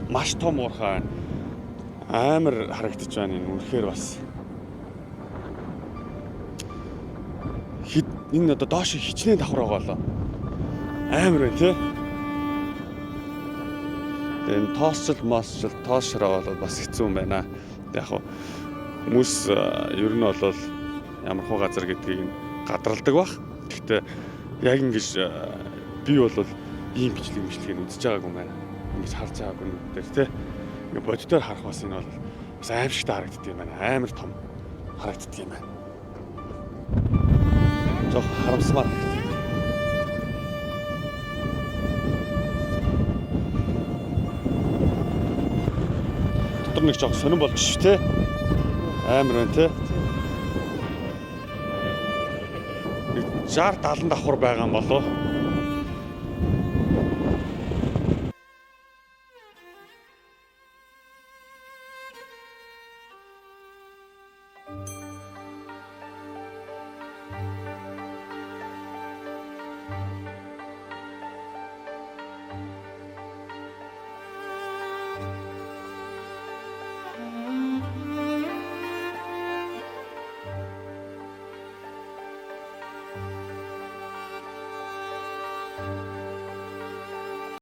маш том уурхай амар харагдаж байна энэ үнэхээр бас. Энэ одоо доош хичнээн давхар байгаа лоо. Амар байна тий. Энэ тоосшроо бол бас хэцүү юм байна. Яг хөө хүмүүс ер нь бол ямар хуу газар гэдгийг гадралдаг бах. Гэхдээ яг ингэж би бол ийм бичлэгийг үзэж байгаагүй юм байна. Ингэж харж байгаагүй юм дээр тий. Ингээ бодитоор харах бас энэ бол бас аимшигтай харагддаг юм байна. Амар том харагддаг юм байна. Жох харамсмаар. Дотор нэг жоо сонирн болж ш тий. Амар байна тий. 60-70 давхар байгаа юм болов.